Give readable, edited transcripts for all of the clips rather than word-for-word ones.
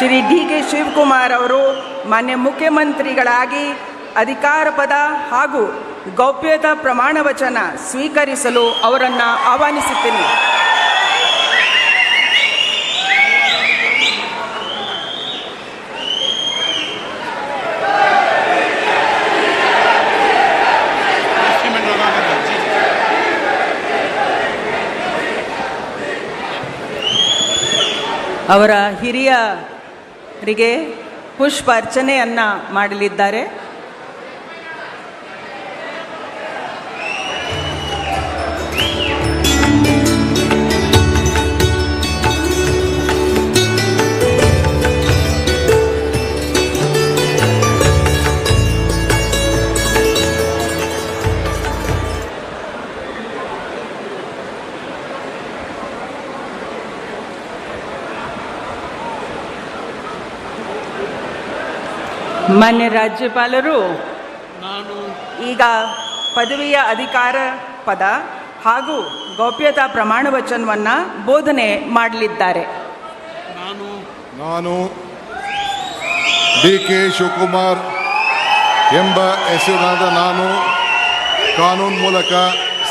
ಶ್ರೀ ಡಿ.ಕೆ. ಶಿವಕುಮಾರ್ ಅವರು ಮಾನ್ಯ ಮುಖ್ಯಮಂತ್ರಿಗಳಾಗಿ ಅಧಿಕಾರ ಪದ ಹಾಗೂ ಗೌಪ್ಯತಾ ಪ್ರಮಾಣ ವಚನ ಸ್ವೀಕರಿಸಲು ಅವರನ್ನು ಆಹ್ವಾನಿಸುತ್ತೇನೆ. ಅವರ ಹಿರಿಯರಿಗೆ ಪುಷ್ಪ ಅರ್ಚನೆಯನ್ನು ಮಾಡಲಿದ್ದಾರೆ. ಮಾನ್ಯ ರಾಜ್ಯಪಾಲರು ಈಗ ಪದವಿಯ ಅಧಿಕಾರ ಪದ ಹಾಗೂ ಗೌಪ್ಯತಾ ಪ್ರಮಾಣ ವಚನವನ್ನು ಬೋಧನೆ ಮಾಡಲಿದ್ದಾರೆ. ನಾನು ಡಿ.ಕೆ. ಶಿವಕುಮಾರ್ ಎಂಬ ಹೆಸರಿನಾದ ನಾನು ಕಾನೂನು ಮೂಲಕ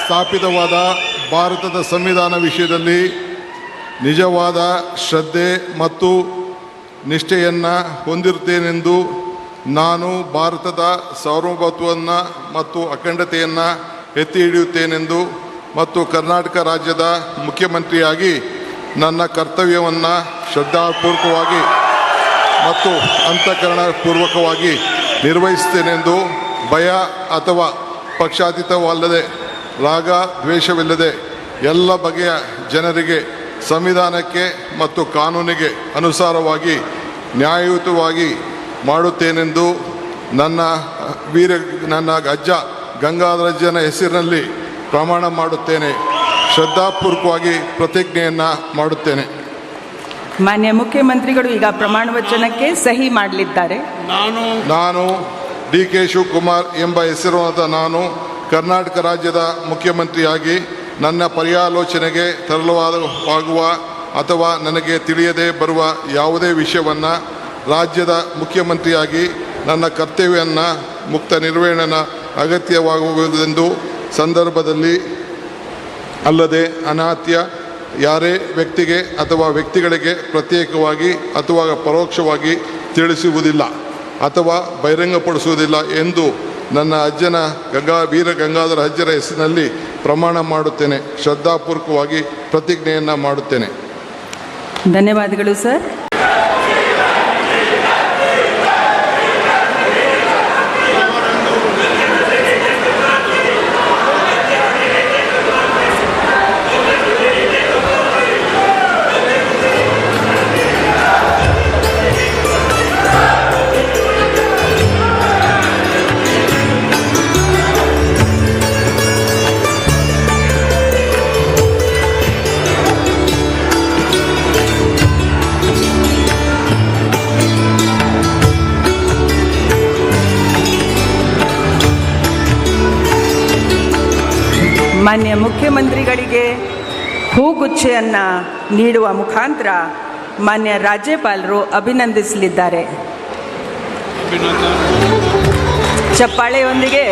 ಸ್ಥಾಪಿತವಾದ ಭಾರತದ ಸಂವಿಧಾನ ವಿಷಯದಲ್ಲಿ ನಿಜವಾದ ಶ್ರದ್ಧೆ ಮತ್ತು ನಿಷ್ಠೆಯನ್ನು ಹೊಂದಿರುತ್ತೇನೆಂದು ನಾನು ಭಾರತದ ಸಾರ್ವಭೌಮತ್ವವನ್ನು ಮತ್ತು ಅಖಂಡತೆಯನ್ನು ಎತ್ತಿ ಹಿಡಿಯುತ್ತೇನೆಂದು ಮತ್ತು ಕರ್ನಾಟಕ ರಾಜ್ಯದ ಮುಖ್ಯಮಂತ್ರಿಯಾಗಿ ನನ್ನ ಕರ್ತವ್ಯವನ್ನು ಶ್ರದ್ಧಾಪೂರ್ವಕವಾಗಿ ಮತ್ತು ಅಂತಃಕರಣಪೂರ್ವಕವಾಗಿ ನಿರ್ವಹಿಸುತ್ತೇನೆಂದು ಭಯ ಅಥವಾ ಪಕ್ಷಾತೀತವಲ್ಲದೆ ರಾಗ ದ್ವೇಷವಿಲ್ಲದೆ ಎಲ್ಲ ಬಗೆಯ ಜನರಿಗೆ ಸಂವಿಧಾನಕ್ಕೆ ಮತ್ತು ಕಾನೂನಿಗೆ ಅನುಸಾರವಾಗಿ ನ್ಯಾಯಯುತವಾಗಿ ಮಾಡುತ್ತೇನೆಂದು ನನ್ನ ಅಜ್ಜ ಗಂಗಾಧರಜ್ಜನ ಹೆಸರಿನಲ್ಲಿ ಪ್ರಮಾಣ ಮಾಡುತ್ತೇನೆ. ಶ್ರದ್ಧಾಪೂರ್ವಕವಾಗಿ ಪ್ರತಿಜ್ಞೆಯನ್ನು ಮಾಡುತ್ತೇನೆ. ಮಾನ್ಯ ಮುಖ್ಯಮಂತ್ರಿಗಳು ಈಗ ಪ್ರಮಾಣ ವಚನಕ್ಕೆ ಸಹಿ ಮಾಡಲಿದ್ದಾರೆ. ನಾನು ಡಿ.ಕೆ. ಶಿವಕುಮಾರ್ ಎಂಬ ಹೆಸರಾದ ನಾನು ಕರ್ನಾಟಕ ರಾಜ್ಯದ ಮುಖ್ಯಮಂತ್ರಿಯಾಗಿ ನನ್ನ ಪರ್ಯಾಲೋಚನೆಗೆ ತರಲಾಗುವ ಅಥವಾ ನನಗೆ ತಿಳಿಯದೇ ಬರುವ ಯಾವುದೇ ವಿಷಯವನ್ನು ರಾಜ್ಯದ ಮುಖ್ಯಮಂತ್ರಿಯಾಗಿ ನನ್ನ ಕರ್ತವ್ಯವನ್ನು ಮುಕ್ತ ನಿರ್ವಹಣೆ ಅಗತ್ಯವಾಗುವುದೆಂದು ಸಂದರ್ಭದಲ್ಲಿ ಅಲ್ಲದೆ ಅನಾತ್ಯ ಯಾರೇ ವ್ಯಕ್ತಿಗೆ ಅಥವಾ ವ್ಯಕ್ತಿಗಳಿಗೆ ಪ್ರತ್ಯೇಕವಾಗಿ ಅಥವಾ ಪರೋಕ್ಷವಾಗಿ ತಿಳಿಸುವುದಿಲ್ಲ ಅಥವಾ ಬಹಿರಂಗಪಡಿಸುವುದಿಲ್ಲ ಎಂದು ನನ್ನ ಅಜ್ಜನ ವೀರ ಗಂಗಾಧರ ಅಜ್ಜರ ಹೆಸರಿನಲ್ಲಿ ಪ್ರಮಾಣ ಮಾಡುತ್ತೇನೆ. ಶ್ರದ್ಧಾಪೂರ್ವಕವಾಗಿ ಪ್ರತಿಜ್ಞೆಯನ್ನು ಮಾಡುತ್ತೇನೆ. ಧನ್ಯವಾದಗಳು ಸರ್. ಮಾನ್ಯ ಮುಖ್ಯಮಂತ್ರಿಗಳಿಗೆ ಹೂಗುಚ್ಛೆಯನ್ನು ನೀಡುವ ಮುಖಾಂತರ ಮಾನ್ಯ ರಾಜ್ಯಪಾಲರು ಅಭಿನಂದಿಸಲಿದ್ದಾರೆ. ಚಪ್ಪಾಳೆಯೊಂದಿಗೆ